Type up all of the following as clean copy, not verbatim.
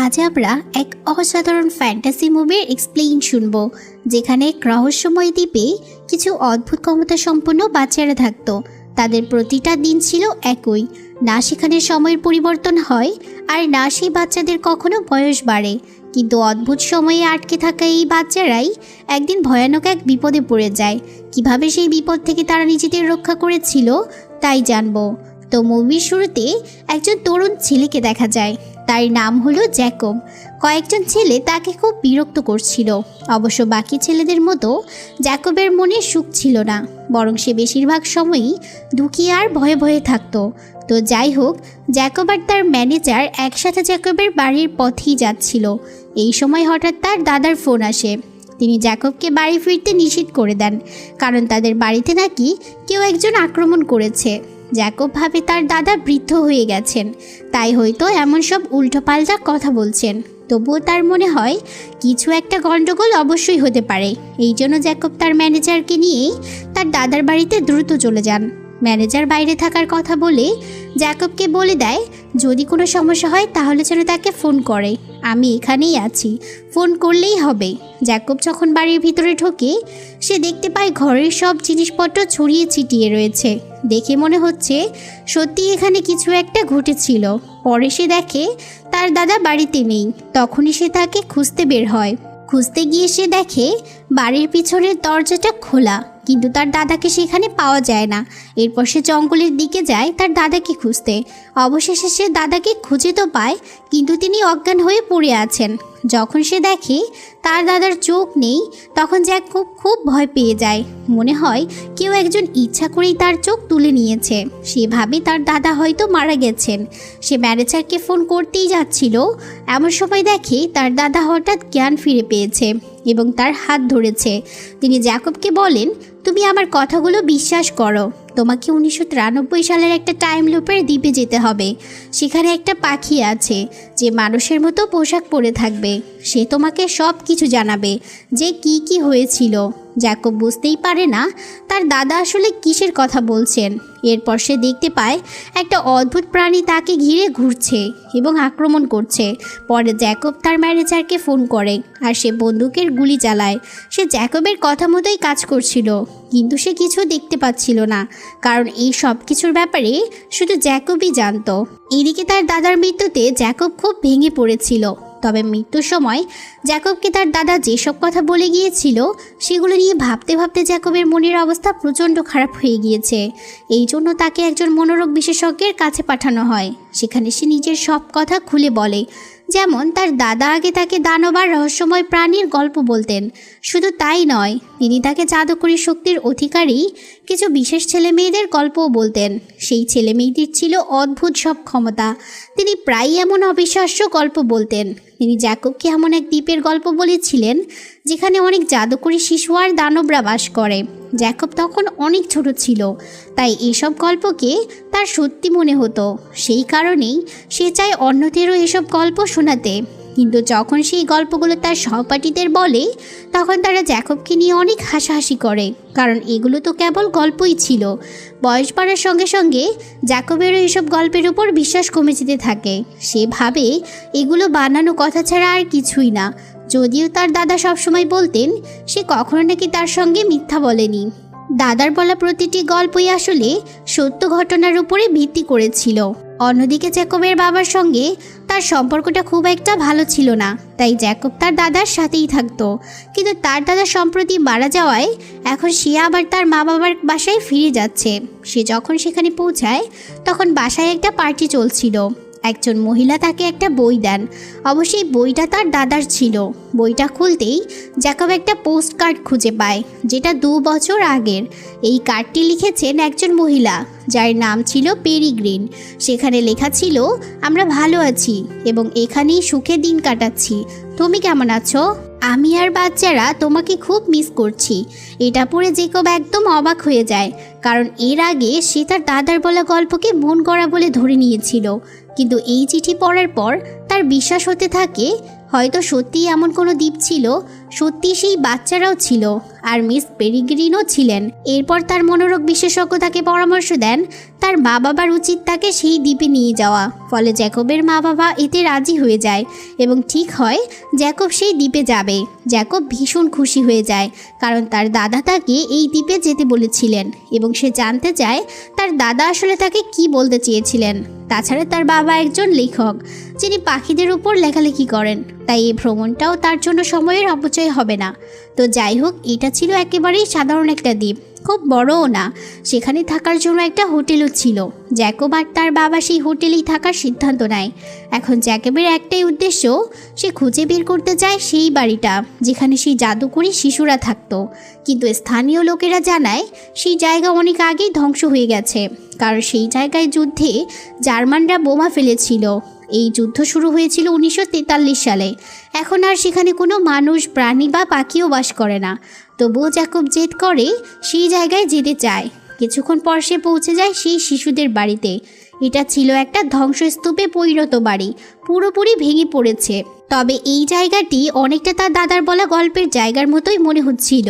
আজ আমরা এক অসাধারণ ফ্যান্টাসি মুভির এক্সপ্লেইন শুনব, যেখানে এক রহস্যময় দ্বীপে কিছু অদ্ভুত ক্ষমতা সম্পন্ন বাচ্চারা থাকতো। তাদের প্রতিটা দিন ছিল একই, না সেখানে সময়ের পরিবর্তন হয় আর না সেই বাচ্চাদের কখনো বয়স বাড়ে। কিন্তু অদ্ভুত সময়ে আটকে থাকা এই বাচ্চারাই একদিন ভয়ানক এক বিপদে পড়ে যায়। কিভাবে সেই বিপদ থেকে তারা নিজেদের রক্ষা করেছিল তাই জানবো। তো মুভির শুরুতে একজন তরুণ ছেলেকে দেখা যায়, তার নাম হলো জ্যাকব। কয়েকজন ছেলে তাকে খুব বিরক্ত করছিল। অবশ্য বাকি ছেলেদের মতো জ্যাকবের মনে সুখ ছিল না, বরং সে বেশিরভাগ সময়ই দুঃখী আর ভয়ে ভয়ে থাকতো। তো যাই হোক, জ্যাকব আর তার ম্যানেজার একসাথে জ্যাকবের বাড়ির পথেই যাচ্ছিল। এই সময় হঠাৎ তার দাদার ফোন আসে। তিনি জ্যাকবকে বাড়ি ফিরতে নিষেধ করে দেন, কারণ তাদের বাড়িতে নাকি কেউ একজন আক্রমণ করেছে। জ্যাকব ভাবে তার দাদা বৃদ্ধ হয়ে গেছেন, তাই হয়তো এমন সব উল্টোপাল্টা কথা বলছেন। তবুও তার মনে হয় কিছু একটা গণ্ডগোল অবশ্যই হতে পারে। এই জন্য জ্যাকব তার ম্যানেজারকে নিয়েই তার দাদার বাড়িতে দ্রুত চলে যান। ম্যানেজার বাইরে থাকার কথা বলে জ্যাকবকে বলে দেয়, যদি কোনো সমস্যা হয় তাহলে যেন তাকে ফোন করে, আমি এখানেই আছি, ফোন করলেই হবে। জ্যাকব যখন বাড়ির ভিতরে ঢোকে, সে দেখতে পায় ঘরের সব জিনিসপত্র ছড়িয়ে ছিটিয়ে রয়েছে। দেখে মনে হচ্ছে সত্যি এখানে কিছু একটা ঘটেছিল। পরে সে দেখে তার দাদা বাড়িতে নেই। তখনই সে তাকে খুঁজতে বের হয়। খুঁজতে গিয়ে সে দেখে বাড়ির পিছনের দরজাটা খোলা, কিন্তু তার দাদাকে সেখানে পাওয়া যায় না। এরপর সে জঙ্গলের দিকে যায় তার দাদাকে খুঁজতে। অবশেষে সে দাদাকে খুঁজে তো পায়, কিন্তু তিনি অজ্ঞান হয়ে পড়ে আছেন। যখন সে দেখে তার দাদার চোখ নেই, তখন জ্যাকব খুব ভয় পেয়ে যায়। মনে হয় কেউ একজন ইচ্ছা করেই তার চোখ তুলে নিয়েছে। সে ভাবে তার দাদা হয়তো মারা গেছেন। সে ম্যানেজারকে ফোন করতেই যাচ্ছিল, এমন সময় দেখে তার দাদা হঠাৎ জ্ঞান ফিরে পেয়েছে এবং তার হাত ধরেছে। তিনি জ্যাকবকে বলেন, তুমি আমার কথাগুলো বিশ্বাস করো। তোমাকে 1993 সালের একটা টাইম লুপের দ্বীপে যেতে হবে। সেখানে একটা পাখি আছে যে মানুষের মতো পোশাক পরে থাকবে। সে তোমাকে সব কিছু জানাবে যে কি হয়েছিল। জ্যাকব বুঝতেই পারে না তার দাদা আসলে কিসের কথা বলছেন। এরপর সে দেখতে পায় একটা অদ্ভুত প্রাণী তাকে ঘিরে ঘুরছে এবং আক্রমণ করছে। পরে জ্যাকব তার ম্যানেজারকে ফোন করে আর সে বন্দুকের গুলি চালায়। সে জ্যাকবের কথা মতোই কাজ করছিল, কিন্তু সে কিছু দেখতে পাচ্ছিল না, কারণ এই সব কিছুর ব্যাপারে শুধু জ্যাকবই জানতো। এদিকে তার দাদার মৃত্যুতে জ্যাকব খুব ভেঙে পড়েছিল। তবে মৃত্যুর সময় জ্যাকবকে তার দাদা যেসব কথা বলে গিয়েছিল সেগুলো নিয়ে ভাবতে ভাবতে জ্যাকবের মনের অবস্থা প্রচণ্ড খারাপ হয়ে গিয়েছে। এই জন্য তাকে একজন মনোরোগ বিশেষজ্ঞের কাছে পাঠানো হয়। সেখানে সে নিজের সব কথা খুলে বলে, যেমন তার দাদা আগে তাকে দানব আর রহস্যময় প্রাণীর গল্প বলতেন। শুধু তাই নয়, তিনি তাকে জাদুকরী শক্তির অধিকারী কিছু বিশেষ ছেলে মেয়েদের গল্পও বলতেন। সেই ছেলে মেয়েদের ছিল অদ্ভুত সব ক্ষমতা। তিনি প্রায়ই এমন অবিশ্বাস্য গল্প বলতেন। তিনি জ্যাকবকে এমন এক দ্বীপের গল্প বলেছিলেন যেখানে অনেক জাদুকরী শিশু আর দানবরা বাস করে। জ্যাকব তখন অনেক ছোট ছিল, তাই এসব গল্পকে তার সত্যি মনে হতো। সেই কারণেই সে চায় অন্যদেরও এসব গল্প শোনাতে। কিন্তু যখন সেই গল্পগুলো তার সহপাঠীদের বলে, তখন তারা জ্যাকবকে নিয়ে অনেক হাসাহাসি করে, কারণ এগুলো তো কেবল গল্পই ছিল। বয়স বাড়ার সঙ্গে সঙ্গে জ্যাকবেরও এসব গল্পের উপর বিশ্বাস কমে যেতে থাকে। সে ভাবে এগুলো বানানো কথা ছাড়া আর কিছুই না। যদিও তার দাদা সবসময় বলতেন সে কখনো নাকি তার সঙ্গে মিথ্যা বলেনি। দাদার বলা প্রতিটি গল্পই আসলে সত্য ঘটনার উপরে ভিত্তি করেছিল। অন্যদিকে জ্যাকবের বাবার সঙ্গে তার সম্পর্কটা খুব একটা ভালো ছিল না, তাই জ্যাকব তার দাদার সাথেই থাকতো। কিন্তু তার দাদা সম্প্রতি মারা যাওয়ায় এখন সে আবার তার মা বাবার বাসায় ফিরে যাচ্ছে। সে যখন সেখানে পৌঁছায়, তখন বাসায় একটা পার্টি চলছিল। একজন মহিলা তাকে একটা বই দেন। অবশ্যই বইটা তার দাদার ছিল। বইটা খুলতেই জ্যাকব একটা পোস্ট কার্ড খুঁজে পায়, যেটা 2 বছর আগের। এই কার্ডটি লিখেছেন একজন মহিলা যার নাম ছিল পেরিগ্রিন। সেখানে লেখা ছিল, আমরা ভালো আছি এবং এখানেই সুখে দিন কাটাচ্ছি। তুমি কেমন আছো? আমি আর বাচ্চারা তোমাকে খুব মিস করছি। এটা পড়ে জ্যাকব একদম অবাক হয়ে যায়, কারণ এর আগে সে তার দাদার বলা গল্পকে মন গড়া বলে ধরে নিয়েছিল। কিন্তু এই চিঠি পড়ার পর তার বিশ্বাস হতে থাকে হয়তো সত্যিই এমন কোনো দ্বীপ ছিল, সত্যি সেই বাচ্চারাও ছিল আর মিস পেরিগ্রিনও ছিলেন। এরপর তার মনোরোগ বিশেষজ্ঞ তাকে পরামর্শ দেন তার মা বাবার উচিত তাকে সেই দ্বীপে নিয়ে যাওয়া। ফলে জ্যাকবের মা বাবা এতে রাজি হয়ে যায় এবং ঠিক হয় জ্যাকব সেই দ্বীপে যাবে। জ্যাকব ভীষণ খুশি হয়ে যায়, কারণ তার দাদা তাকে এই দ্বীপে যেতে বলেছিলেন এবং সে জানতে চায় তার দাদা আসলে তাকে কি বলতে চেয়েছিলেন। তাছাড়া তার বাবা একজন লেখক, যিনি পাখিদের উপর লেখালেখি করেন, তাই এই ভ্রমণটাও তার জন্য সময়ের অপচয় হবে না। তো যাই হোক, এটা ছিল একেবারেই সাধারণ একটা দ্বীপ, খুব বড়ও না। সেখানে থাকার জন্য একটা হোটেলও ছিল। জ্যাকব আর তার বাবা সেই হোটেলেই থাকার সিদ্ধান্ত নেয়। এখন জ্যাকবের একটাই উদ্দেশ্য, সে খুঁজে বের করতে চায় সেই বাড়িটা যেখানে সেই জাদুকরী শিশুরা থাকতো। কিন্তু স্থানীয় লোকেরা জানায় সেই জায়গা অনেক আগেই ধ্বংস হয়ে গেছে, কারণ সেই জায়গায় যুদ্ধে জার্মানরা বোমা ফেলেছিল। এই যুদ্ধ শুরু হয়েছিল 1943 সালে। এখন আর সেখানে কোনো মানুষ, প্রাণী বা পাখিও বাস করে না। তবুও জ্যাকব জেদ করে সেই জায়গায় যেতে চায়। কিছুক্ষণ পর সে পৌঁছে যায় সেই শিশুদের বাড়িতে। এটা ছিল একটা ধ্বংসস্তূপে পরিণত বাড়ি, পুরোপুরি ভেঙে পড়েছে। তবে এই জায়গাটি অনেকটা তার দাদার বলা গল্পের জায়গার মতোই মনে হচ্ছিল।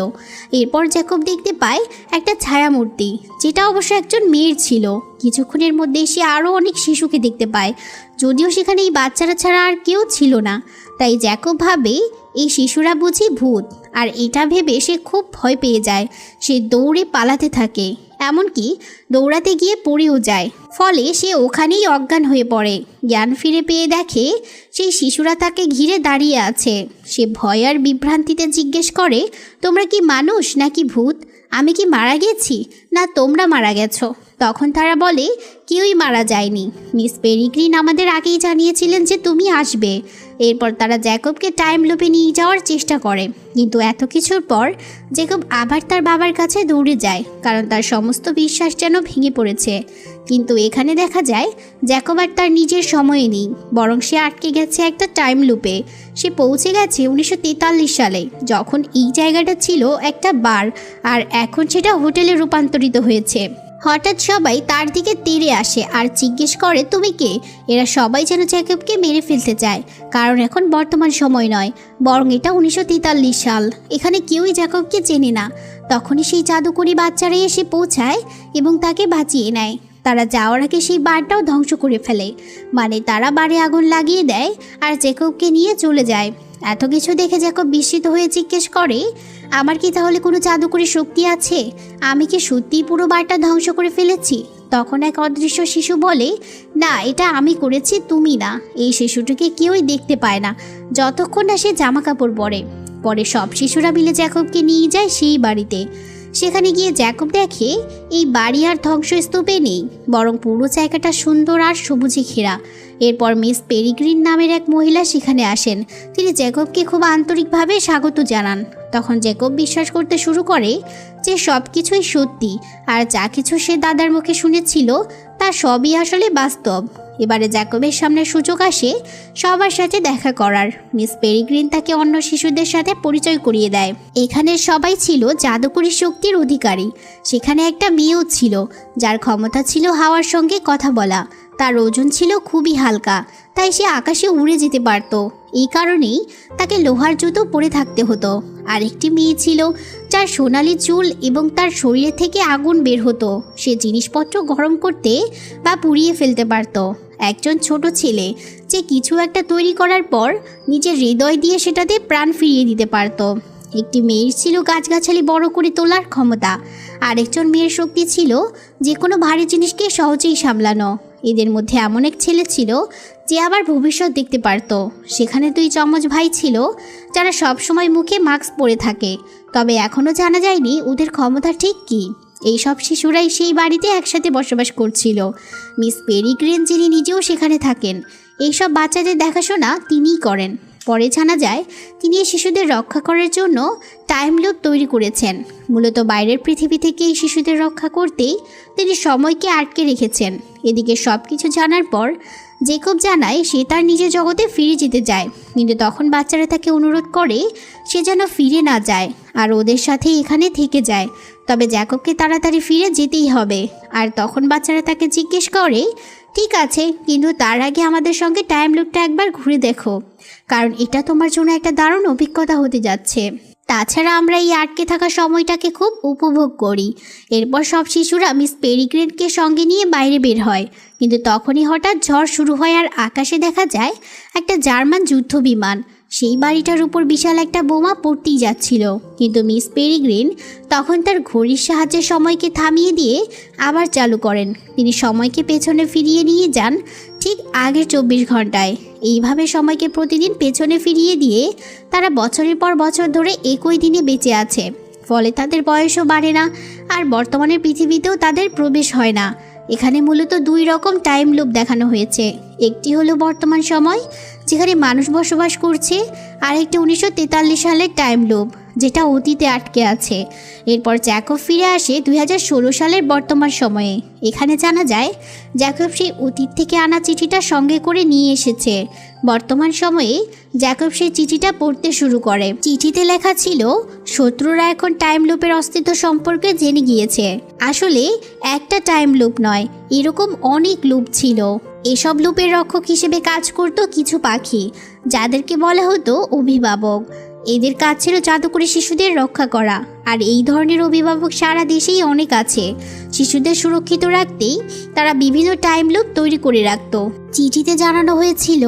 এরপর জ্যাকব দেখতে পায় একটা ছায়ামূর্তি, যেটা অবশ্য একজন মেয়ের ছিল। কিছুক্ষণের মধ্যে সে আরও অনেক শিশুকে দেখতে পায়, যদিও সেখানে এই বাচ্চারা ছাড়া আর কেউ ছিল না। তাই জ্যাকব ভাবে এই শিশুরা বুঝি ভূত, আর এটা ভেবে সে খুব ভয় পেয়ে যায়। সে দৌড়ে পালাতে থাকে, এমনকি দৌড়াতে গিয়ে পড়েও যায়। ফলে সে ওখানেই অজ্ঞান হয়ে পড়ে। জ্ঞান ফিরে পেয়ে দেখে সেই শিশুরা তাকে ঘিরে দাঁড়িয়ে আছে। সে ভয় আর বিভ্রান্তিতে জিজ্ঞেস করে, তোমরা কি মানুষ নাকি ভূত? আমি কি মারা গেছি, না তোমরা মারা গেছো? তখন তারা বলে, কেউই মারা যায়নি, মিস পেরিগ্রিন আমাদের আগেই জানিয়েছিলেন যে তুমি আসবে। এরপর তারা জ্যাকবকে টাইম লুপে নিয়ে যাওয়ার চেষ্টা করে, কিন্তু এত কিছুর পর জ্যাকব আবার তার বাবার কাছে দৌড়ে যায়, কারণ তার সমস্ত বিশ্বাস যেন ভেঙে পড়েছে। কিন্তু এখানে দেখা যায় জ্যাকব আর তার নিজের সময়ে নেই, বরং সে আটকে গেছে একটা টাইম লুপে। সে পৌঁছে গেছে 1943 সালে, যখন এই জায়গাটা ছিল একটা বার, আর এখন সেটা হোটেলে রূপান্তরিত হয়েছে। হঠাৎ সবাই তার দিকে তেড়ে আসে আর জিজ্ঞেস করে, তুমি কে? এরা সবাই যেন জ্যাকবকে মেরে ফেলতে চায়, কারণ এখন বর্তমান সময় নয়, বরং এটা 1943 সাল। এখানে কেউই জ্যাকবকে চেনে না। তখনই সেই জাদুকরী বাচ্চারা এসে পৌঁছায় এবং তাকে বাঁচিয়ে নেয়। তারা যাওয়ার আগে সেই বারটাও ধ্বংস করে ফেলে, মানে তারা বারে আগুন লাগিয়ে দেয় আর জ্যাকবকে নিয়ে চলে যায়। এত কিছু দেখে জ্যাকব বিস্মিত হয়ে জিজ্ঞেস করে, আমার কি তাহলে কোনো জাদুকরী শক্তি আছে? আমি কি সত্যিই পুরো বারটা ধ্বংস করে ফেলেছি? তখন এক অদৃশ্য শিশু বলে, না, এটা আমি করেছি, তুমি না। এই শিশুটিকে কেউই দেখতে পায় না যতক্ষণ না সে জামা কাপড় পরে। পরে সব শিশুরা মিলে জ্যাকবকে নিয়ে যায় সেই বাড়িতে। সেখানে গিয়ে জ্যাকব দেখে এই বাড়ি আর ধ্বংসস্তূপে নেই, বরং পুরো জায়গাটা সুন্দর আর সবুজে ঘেরা। এরপর মিস পেরিগ্রিন নামের এক মহিলা সেখানে আসেন। তিনি জ্যাকবকে খুব আন্তরিকভাবে স্বাগত জানান। তখন জ্যাকব বিশ্বাস করতে শুরু করে যে সব কিছুই সত্যি, আর যা কিছু সে দাদার মুখে শুনেছিল তা সবই আসলে বাস্তব। এবারে জ্যাকবের সামনে সুযোগ আসে সবার সাথে দেখা করার। মিস পেরিগ্রিন তাকে অন্য শিশুদের সাথে পরিচয় করিয়ে দেয়। এখানে সবাই ছিল জাদুকরী শক্তির অধিকারী। সেখানে একটা মেয়েও ছিল, যার ক্ষমতা ছিল হাওয়ার সঙ্গে কথা বলা। তার ওজন ছিল খুবই হালকা, তাই সে আকাশে উড়ে যেতে পারত। এই কারণেই তাকে লোহার জুতো পরে থাকতে হতো। আরেকটি মেয়ে ছিল যার সোনালি চুল এবং তার শরীর থেকে আগুন বের হতো। সে জিনিসপত্র গরম করতে বা পুড়িয়ে ফেলতে পারত। একজন ছোট ছেলে যে কিছু একটা তৈরি করার পর নিজের হৃদয় দিয়ে সেটাতে প্রাণ ফিরিয়ে দিতে পারত। একটি মেয়ের ছিল গাছগাছালি বড় করে তোলার ক্ষমতা। আরেকজন মেয়ের শক্তি ছিল যে কোনো ভারী জিনিসকে সহজেই সামলানো। এদের মধ্যে এমন এক ছেলে ছিল যে আবার ভবিষ্যৎ দেখতে পারত। সেখানে 2 যমজ ভাই ছিল যারা সবসময় মুখে মাস্ক পরে থাকে, তবে এখনও জানা যায়নি ওদের ক্ষমতা ঠিক কী। এইসব শিশুরাই সেই বাড়িতে একসাথে বসবাস করছিল। মিস পেরিগ্রিন, যিনি নিজেও সেখানে থাকেন, এইসব বাচ্চাদের দেখাশোনা তিনিই করেন। পরে জানা যায় তিনি এই শিশুদের রক্ষা করার জন্য টাইম লুপ তৈরি করেছেন। মূলত বাইরের পৃথিবী থেকে এই শিশুদের রক্ষা করতেই তিনি সময়কে আটকে রেখেছেন। এদিকে সব কিছু জানার পর জ্যাকব জানায় সে তার নিজের জগতে ফিরে যেতে চায়, কিন্তু তখন বাচ্চারা তাকে অনুরোধ করে সে যেন ফিরে না যায় আর ওদের সাথে এখানে থেকে যায়। তবে জ্যাকবকে তাড়াতাড়ি ফিরে যেতেই হবে। আর তখন বাচ্চারা তাকে জিজ্ঞেস করে, ঠিক আছে, কিন্তু তার আগে আমাদের সঙ্গে টাইম লুপটা একবার ঘুরে দেখো, কারণ এটা তোমার জন্য একটা দারুণ অভিজ্ঞতা হতে যাচ্ছে। তাছাড়া আমরা এই আটকে থাকা সময়টাকে খুব উপভোগ করি। এরপর সব শিশুরা মিস পেরিগ্রিনকে সঙ্গে নিয়ে বাইরে বের হয়, কিন্তু তখনই হঠাৎ ঝড় শুরু হয় আর আকাশে দেখা যায় একটা জার্মান যুদ্ধ বিমান। সেই বাড়িটার উপর বিশাল একটা বোমা পড়তেই যাচ্ছিল, কিন্তু মিস পেরিগ্রিন তখন তার ঘড়ির সাহায্যে সময়কে থামিয়ে দিয়ে আবার চালু করেন। তিনি সময়কে পেছনে ফিরিয়ে নিয়ে যান ঠিক আগের 24 ঘন্টায়। এইভাবে সময়কে প্রতিদিন পেছনে ফিরিয়ে দিয়ে তারা বছরের পর বছর ধরে একই দিনে বেঁচে আছে। ফলে তাদের বয়সও বাড়ে না, আর বর্তমানের পৃথিবীতেও তাদের প্রবেশ হয় না। এখানে মূলত 2 রকম টাইম লুপ দেখানো হয়েছে। একটি হলো বর্তমান সময়, যেখানে মানুষ বসবাস করছে, আর একটি 1943 সালের টাইম লুপ, যেটা অতীতে আটকে আছে। এরপর জ্যাকব ফিরে আসে 2016 সালের বর্তমান সময়ে। এখানে জানা যায় জ্যাকব সেই অতীত থেকে আনা চিঠিটা সঙ্গে করে নিয়ে এসেছে। বর্তমান সময়ে জ্যাকব সেই চিঠিটা পড়তে শুরু করে। চিঠিতে লেখা ছিল, শত্রুরা এখন টাইম লুপের অস্তিত্ব সম্পর্কে জেনে গিয়েছে। আসলে একটা টাইম লুপ নয়, এরকম অনেক লুপ ছিল। এসব লুপের রক্ষক হিসেবে কাজ করত কিছু পাখি, যাদেরকে বলা হতো অভিভাবক। এদের কাজ ছিল জাদুকরী শিশুদের রক্ষা করা, আর এই ধরনের অভিভাবক সারা দেশেই অনেক আছে। শিশুদের সুরক্ষিত রাখতেই তারা বিভিন্ন টাইম লুপ তৈরি করে রাখত। চিঠিতে জানানো হয়েছিল,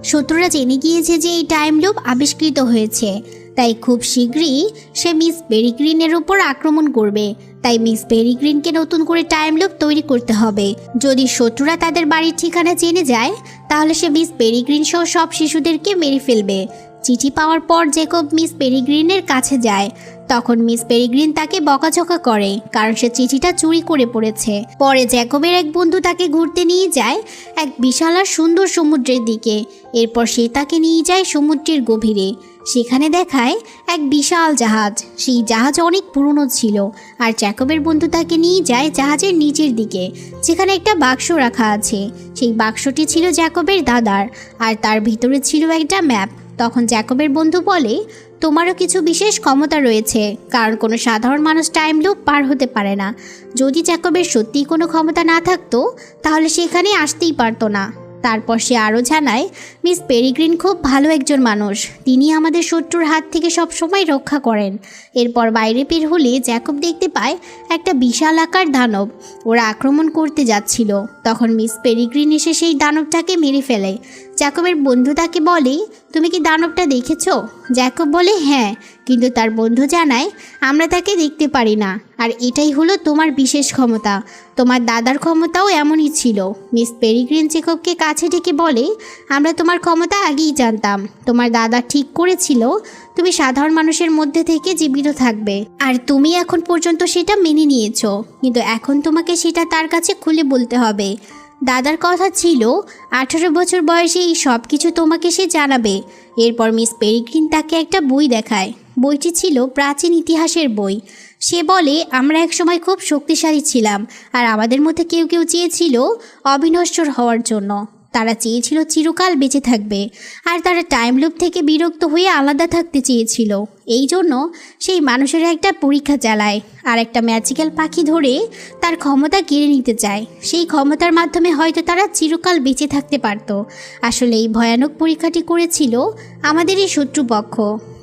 শত্রুরা জেনে গিয়েছে যে এই টাইম লুপ আবিষ্কৃত হয়েছে, তাই খুব শীঘ্রই সে মিস পেরিগ্রিনের উপর আক্রমণ করবে। তাই মিস পেরিগ্রিনকে নতুন করে টাইম লুপ তৈরি করতে হবে। যদি শত্রুরা তাদের বাড়ির ঠিকানা জেনে যায়, তাহলে সে মিস পেরিগ্রিন সহ সব শিশুদেরকে মেরে ফেলবে। চিঠি পাওয়ার পর জ্যাকব মিস পেরিগ্রিনের কাছে যায়। তখন মিস পেরিগ্রিন তাকে বকাঝকা করে, কারণ সে চিঠিটা চুরি করে পড়েছে। পরে জ্যাকবের এক বন্ধু তাকে ঘুরতে নিয়ে যায় এক বিশাল আর সুন্দর সমুদ্রের দিকে। এরপর সে তাকে নিয়ে যায় সমুদ্রের গভীরে। সেখানে দেখায় এক বিশাল জাহাজ। সেই জাহাজ অনেক পুরনো ছিল, আর জ্যাকবের বন্ধু তাকে নিয়ে যায় জাহাজের নিচের দিকে, যেখানে একটা বাক্স রাখা আছে। সেই বাক্সটি ছিল জ্যাকবের দাদার, আর তার ভিতরে ছিল একটা ম্যাপ। তখন জ্যাকবের বন্ধু বলে, তোমারও কিছু বিশেষ ক্ষমতা রয়েছে, কারণ কোনো সাধারণ মানুষ টাইম লুপ পার হতে পারে না। যদি জ্যাকবের সত্যিই কোনো ক্ষমতা না থাকতো, তাহলে সেখানে আসতেই পারতো না। তারপর সে আরও জানায়, মিস পেরিগ্রিন খুব ভালো একজন মানুষ, তিনি আমাদের শত্রুর হাত থেকে সবসময় রক্ষা করেন। এরপর বাইরে বের হলে জ্যাকব দেখতে পায় একটা বিশাল আকার দানব। ওরা আক্রমণ করতে যাচ্ছিল। তখন মিস পেরিগ্রিন এসে সেই দানবটাকে মেরে ফেলে। জ্যাকবের বন্ধু তাকে বলে, তুমি কি দানবটা দেখেছো? জ্যাকব বলে, হ্যাঁ, কিন্তু তার বন্ধু জানায়, আমরা তাকে দেখতে পারি না, আর এটাই হলো তোমার বিশেষ ক্ষমতা। তোমার দাদার ক্ষমতাও এমনই ছিল। মিস পেরিগ্রিন জ্যাকবকে কাছে ডেকে বলে, আমরা তোমার ক্ষমতা আগেই জানতাম। তোমার দাদা ঠিক করেছিল তুমি সাধারণ মানুষের মধ্যে থেকে জীবিত থাকবে, আর তুমি এখন পর্যন্ত সেটা মেনে নিয়েছো, কিন্তু এখন তোমাকে সেটা তার কাছে খুলে বলতে হবে। দাদার কথা ছিল 18 বছর বয়সে এই সব কিছু তোমাকে সে জানাবে। এরপর মিস পেরিগ্রিন তাকে একটা বই দেখায়। বইটি ছিল প্রাচীন ইতিহাসের বই। সে বলে, আমরা একসময় খুব শক্তিশালী ছিলাম, আর আমাদের মধ্যে কেউ কেউ চেয়েছিল অবিনশ্বর হওয়ার জন্য। তারা চেয়েছিল চিরকাল বেঁচে থাকবে, আর তারা টাইম লুপ থেকে বিরক্ত হয়ে আলাদা থাকতে চেয়েছিল। এই জন্য সেই মানুষেরা একটা পরীক্ষা চালায়, আর একটা ম্যাজিক্যাল পাখি ধরে তার ক্ষমতা কেড়ে নিতে চায়। সেই ক্ষমতার মাধ্যমে হয়তো তারা চিরকাল বেঁচে থাকতে পারত। আসলে এই ভয়ানক পরীক্ষাটি করেছিল আমাদের এই শত্রুপক্ষ,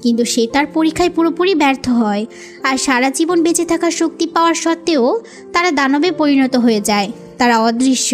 কিন্তু সে তার পরীক্ষায় পুরোপুরি ব্যর্থ হয়, আর সারা জীবন বেঁচে থাকার শক্তি পাওয়ার সত্ত্বেও তারা দানবে পরিণত হয়ে যায়। তারা অদৃশ্য,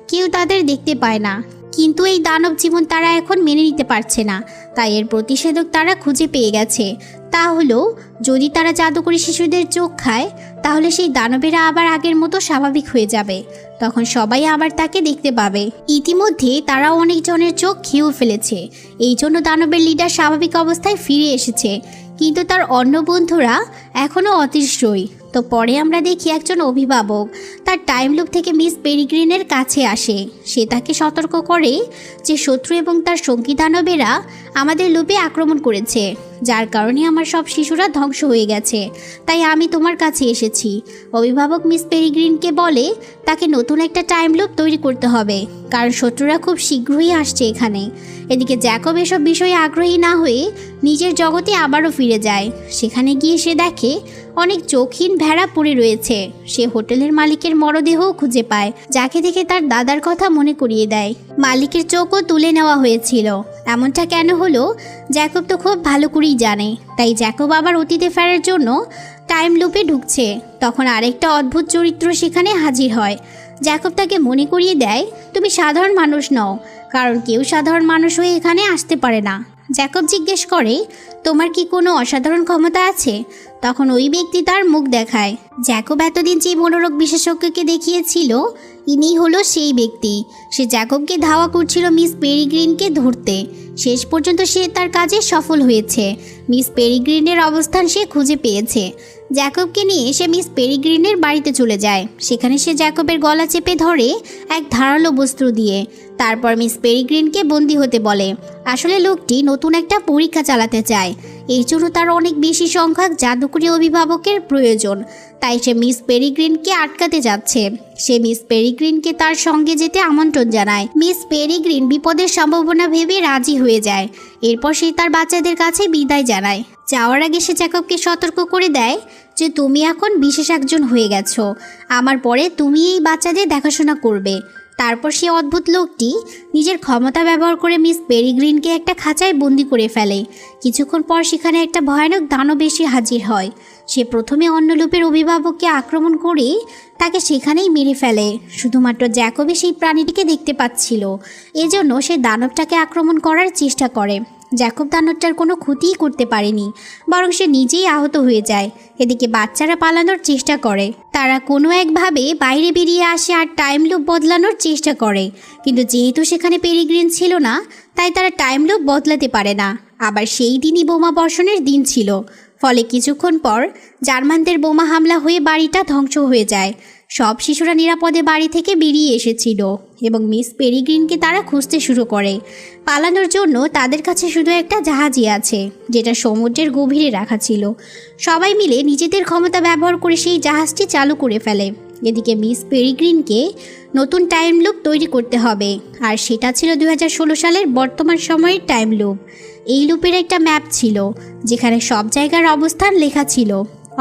কেউ তাদের দেখতে পায় না, কিন্তু এই দানব জীবন তারা এখন মেনে নিতে পারছে না। তাই এর প্রতিষেধক তারা খুঁজে পেয়ে গেছে। তা হলো, যদি তারা জাদুকরী শিশুদের চোখ খায়, তাহলে সেই দানবেরা আবার আগের মতো স্বাভাবিক হয়ে যাবে। তখন সবাই আবার তাকে দেখতে পাবে। ইতিমধ্যে তারাও অনেকজনের চোখ খেয়েও ফেলেছে। এই জন্য দানবের লিডার স্বাভাবিক অবস্থায় ফিরে এসেছে, কিন্তু তার অন্য বন্ধুরা এখনও অদৃশ্যই। তো পরে আমরা দেখি একজন অভিভাবক তার টাইম লুপ থেকে মিস পেরিগ্রিনের কাছে আসে। সে তাকে সতর্ক করে যে শত্রু এবং তার সঙ্গী দানবেরা আমাদের লোভে আক্রমণ করেছে, যার কারণে আমার সব শিশুরা ধ্বংস হয়ে গেছে। তাই আমি তোমার কাছে এসেছি। অভিভাবক মিস পেরিগ্রিনকে বলে তাকে নতুন একটা টাইম লুপ তৈরি করতে হবে, কারণ শত্রুরা খুব শীঘ্রই আসছে এখানে। এদিকে জ্যাকব এসব বিষয়ে আগ্রহী না হয়ে নিজের জগতে আবারও ফিরে যায়। সেখানে গিয়ে সে দেখে অনেক চোখহীন ভেড়া পড়ে রয়েছে। সে হোটেলের মালিকের মরদেহও খুঁজে পায়, যাকে দেখে তার দাদার কথা মনে করিয়ে দেয়। মালিকের চোখও তুলে নেওয়া হয়েছিল। এমনটা কেন হলো জ্যাকব তো খুব ভালো করেই জানে। তাই জ্যাকব আবার অতীতে ফেরার জন্য টাইম লুপে ঢুকছে। তখন আরেকটা অদ্ভুত চরিত্র সেখানে হাজির হয়। জ্যাকব তাকে মনে করিয়ে দেয়, তুমি সাধারণ মানুষ নও, কারণ কেউ সাধারণ মানুষ হয়ে এখানে আসতে পারে না। জ্যাকব জিজ্ঞেস করে, তোমার কি কোনো অসাধারণ ক্ষমতা আছে? তখন ওই ব্যক্তি তার মুখ দেখায়। জ্যাকব এতদিন যে মনোরোগ বিশেষজ্ঞকে দেখিয়েছিল, ইনিই হলো সেই ব্যক্তি। সে জ্যাকবকে ধাওয়া করছিল মিস পেরিগ্রিনকে ধরতে। শেষ পর্যন্ত সে তার কাজে সফল হয়েছে। মিস পেরিগ্রিনের অবস্থান সে খুঁজে পেয়েছে। জ্যাকবকে নিয়ে সে মিস পেরিগ্রিনের বাড়িতে চলে যায়। সেখানে সে জ্যাকবের গলা চেপে ধরে এক ধারালো বস্ত্র দিয়ে। তারপর মিস পেরিগ্রিনকে বন্দি হতে বলে। আসলে লোকটি নতুন একটা পরীক্ষা চালাতে চায়। এই জন্য তার অনেক বেশি সংখ্যক জাদুকরী অভিভাবকের প্রয়োজন। তাই সে মিস পেরিগ্রিনকে আটকাতে যাচ্ছে। সে মিস পেরিগ্রিনকে তার সঙ্গে যেতে আমন্ত্রণ জানায়। মিস পেরিগ্রিন বিপদের সম্ভাবনা ভেবে রাজি হয়ে যায়। এরপর সে তার বাচ্চাদের কাছে বিদায় জানায়। যাওয়ার আগে সে জ্যাকবকে সতর্ক করে দেয় যে তুমি এখন বিশেষ একজন হয়ে গেছো। আমার পরে তুমি এই বাচ্চাদের দেখাশোনা করবে। তারপর সে অদ্ভুত লোকটি নিজের ক্ষমতা ব্যবহার করে মিস পেরিগ্রিনকে একটা খাঁচায় বন্দি করে ফেলে। কিছুক্ষণ পর সেখানে একটা ভয়ানক দানব এসে হাজির হয়। সে প্রথমে অন্য লোপের অভিভাবককে আক্রমণ করে তাকে সেখানেই মেরে ফেলে। শুধুমাত্র জ্যাকবে সেই প্রাণীটিকে দেখতে পাচ্ছিল। এজন্য সে দানবটাকে আক্রমণ করার চেষ্টা করে। জ্যাকব দানবটার কোনো ক্ষতিই করতে পারেনি, বরং সে নিজেই আহত হয়ে যায়। এদিকে বাচ্চারা পালানোর চেষ্টা করে। তারা কোনো একভাবে বাইরে বেরিয়ে আসে আর টাইম লুপ বদলানোর চেষ্টা করে। কিন্তু যেহেতু সেখানে পেরিগ্রিন ছিল না, তাই তারা টাইম লুপ বদলাতে পারে না। আবার সেই দিনই বোমা বর্ষণের দিন ছিল। ফলে কিছুক্ষণ পর জার্মানদের বোমা হামলা হয়ে বাড়িটা ধ্বংস হয়ে যায়। সব শিশুরা নিরাপদে বাড়ি থেকে বেরিয়ে এসেছিল এবং মিস পেরিগ্রিনকে তারা খুঁজতে শুরু করে। পালানোর জন্য তাদের কাছে শুধু একটা জাহাজই আছে, যেটা সমুদ্রের গভীরে রাখা ছিল। সবাই মিলে নিজেদের ক্ষমতা ব্যবহার করে সেই জাহাজটি চালু করে ফেলে। এদিকে মিস পেরিগ্রিনকে নতুন টাইম লুপ তৈরি করতে হবে, আর সেটা ছিল 2016 সালের বর্তমান সময়ের টাইম লুপ। এই লুপের একটা ম্যাপ ছিল, যেখানে সব জায়গার অবস্থান লেখা ছিল।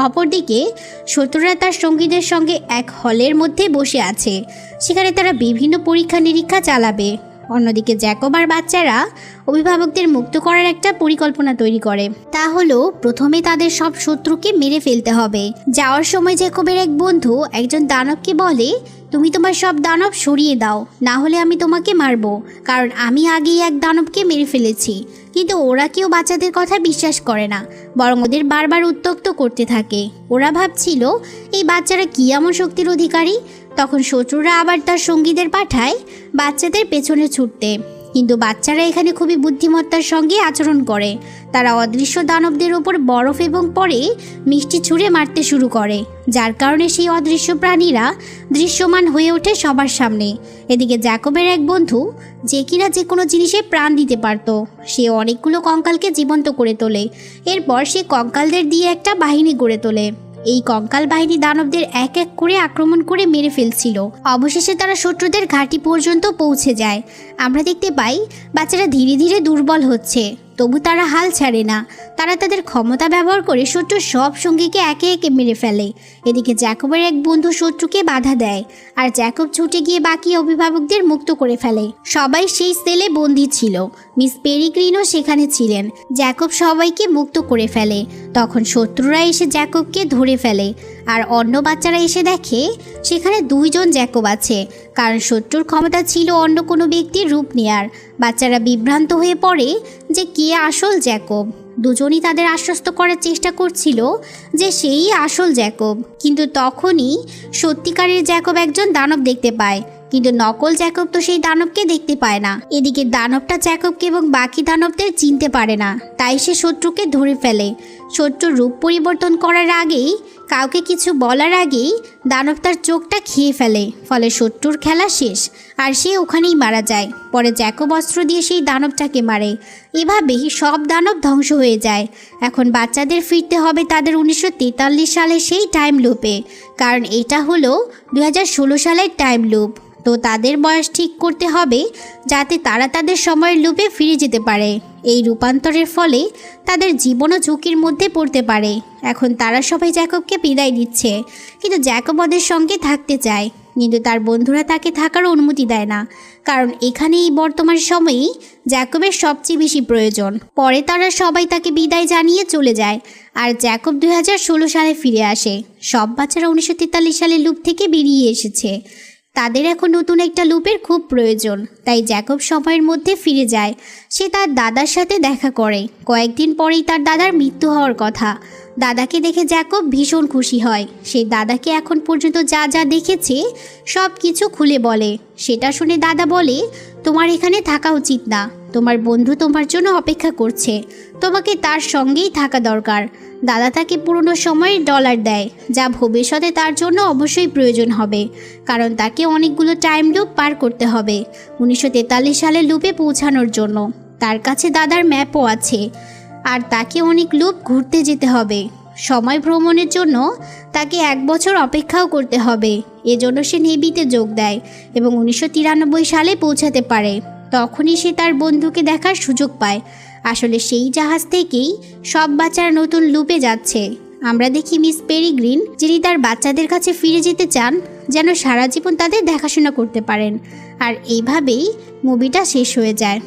অপরদিকে শত্রুরা তার সঙ্গীদের সঙ্গে এক হলের মধ্যে বসে আছে। সেখানে তারা বিভিন্ন পরীক্ষা নিরীক্ষা চালাবে। অন্যদিকে জ্যাকব আর বাচ্চারা অভিভাবকদের মুক্ত করার একটা পরিকল্পনা তৈরি করে। তা হলো প্রথমে তাদের সব শত্রুকে মেরে ফেলতে হবে। যাওয়ার সময় জ্যাকবের এক বন্ধু একজন দানবকে বলে, তুমি তোমার সব দানব সরিয়ে দাও, না হলে আমি তোমাকে মারবো, কারণ আমি আগেই এক দানবকে মেরে ফেলেছি। কিন্তু ওরা কেউ বাচ্চাদের কথা বিশ্বাস করে না, বরং ওদের বারবার উত্ত্যক্ত করতে থাকে। ওরা ভাবছিল এই বাচ্চারা কী এমন শক্তির অধিকারী। তখন শত্রুরা আবার তার সঙ্গীদের পাঠায় বাচ্চাদের পেছনে ছুটতে। কিন্তু বাচ্চারা এখানে খুবই বুদ্ধিমত্তার সঙ্গে আচরণ করে। তারা অদৃশ্য দানবদের ওপর বরফ এবং পরে মিষ্টি ছুঁড়ে মারতে শুরু করে, যার কারণে সেই অদৃশ্য প্রাণীরা দৃশ্যমান হয়ে ওঠে সবার সামনে। এদিকে জ্যাকবের এক বন্ধু, যে কিনা যে কোনো জিনিসে প্রাণ দিতে পারত, সে অনেকগুলো কঙ্কালকে জীবন্ত করে তোলে। এরপর সে কঙ্কালদের দিয়ে একটা বাহিনী গড়ে তোলে। এই কঙ্কাল বাহিনী দানবদের এক এক করে আক্রমণ করে মেরে ফেলছিল। অবশেষে তারা শত্রুদের ঘাঁটি পর্যন্ত পৌঁছে যায়। আমরা দেখতে পাই বাচ্চারা ধীরে ধীরে দুর্বল হচ্ছে, তবু তারা হাল ছাড়ে না। তারা তাদের ক্ষমতা ব্যবহার করে শত্রুর সব সঙ্গীকে একে একে মেরে ফেলে। এদিকে জ্যাকবের এক বন্ধু শত্রুকে বাধা দেয়, আর জ্যাকব ছুটে গিয়ে বাকি অভিভাবকদের মুক্ত করে ফেলে। সবাই সেই সেলে বন্দী ছিল। মিস পেরিগ্রিনও সেখানে ছিলেন। জ্যাকব সবাইকে মুক্ত করে ফেলে। তখন শত্রুরা এসে জ্যাকবকে ধরে ফেলে, আর অন্য বাচ্চারা এসে দেখে সেখানে দুইজন জ্যাকব আছে, কারণ শত্রুর ক্ষমতা ছিল অন্য কোনো ব্যক্তির রূপ নেয়ার। বাচ্চারা বিভ্রান্ত হয়ে পড়ে যে কে আসল জ্যাকব। দুজনই তাদের আশ্বস্ত করার চেষ্টা করছিল যে সেই আসল জ্যাকব। কিন্তু তখনই সত্যিকারের জ্যাকব একজন দানব দেখতে পায়, কিন্তু নকল জ্যাকব তো সেই দানবকে দেখতে পায় না। এদিকে দানবটা জ্যাকবকে এবং বাকি দানবদের চিনতে পারে না, তাই সে শত্রুকে ধরে ফেলে। শত্রুর রূপ পরিবর্তন করার আগেই কাউকে কিছু বলার আগেই দানব তার চোখটা খেয়ে ফেলে, ফলে শত্রুর খেলা শেষ আর সে ওখানেই মারা যায়। পরে জ্যাকব অস্ত্র দিয়ে সেই দানবটাকে মারে। এভাবেই সব দানব ধ্বংস হয়ে যায়। এখন বাচ্চাদের ফিরতে হবে তাদের 1943 সালে সেই টাইম লুপে, কারণ এটা হলো 2016 সালের টাইম লুপ। তো তাদের বয়স ঠিক করতে হবে যাতে তারা তাদের সময়ের লুপে ফিরে যেতে পারে। এই রূপান্তরের ফলে তাদের জীবনও ঝুঁকির মধ্যে পড়তে পারে। এখন তারা সবাই জ্যাকবকে বিদায় দিচ্ছে, কিন্তু জ্যাকব ওদের সঙ্গে থাকতে চায়, কিন্তু তার বন্ধুরা তাকে থাকার অনুমতি দেয় না, কারণ এখানে এই বর্তমান সময়েই জ্যাকবের সবচেয়ে বেশি প্রয়োজন। পরে তারা সবাই তাকে বিদায় জানিয়ে চলে যায় আর জ্যাকব 2016 সালে ফিরে আসে। সব বাচ্চারা 1943 সালের লুপ থেকে বেরিয়ে এসেছে। তাদের এখন নতুন একটা লুপের খুব প্রয়োজন, তাই জ্যাকব সময়ের মধ্যে ফিরে যায়। সে তার দাদার সাথে দেখা করে। কয়েকদিন পরেই তার দাদার মৃত্যু হওয়ার কথা। দাদাকে দেখে জ্যাকব ভীষণ খুশি হয়। সে দাদাকে এখন পর্যন্ত যা যা দেখেছে সব কিছু খুলে বলে। সেটা শুনে দাদা বলে, তোমার এখানে থাকা উচিত না, তোমার বন্ধু তোমার জন্য অপেক্ষা করছে, তোমাকে তার সঙ্গেই থাকা দরকার। দাদা তাকে পুরনো সময়ের ডলার দেয়, যা ভবিষ্যতে তার জন্য অবশ্যই প্রয়োজন হবে, কারণ তাকে অনেকগুলো টাইম লুপ পার করতে হবে 1943 সালের লুপে পৌঁছানোর জন্য। তার কাছে দাদার ম্যাপও আছে, আর তাকে অনেক লুপ ঘুরতে যেতে হবে। সময় ভ্রমণের জন্য তাকে 1 বছর অপেক্ষাও করতে হবে। এজন্য সে নেভিতে যোগ দেয় এবং 1993 সালে পৌঁছাতে পারে। তখনই সে তার বন্ধুকে দেখার সুযোগ পায়। আসলে সেই জাহাজ থেকেই সব বাচ্চারা নতুন লুপে যাচ্ছে। আমরা দেখি মিস পেরিগ্রিন, যিনি তার বাচ্চাদের কাছে ফিরে যেতে চান যেন সারা জীবন তাদের দেখাশোনা করতে পারেন। আর এইভাবেই মুভিটা শেষ হয়ে যায়।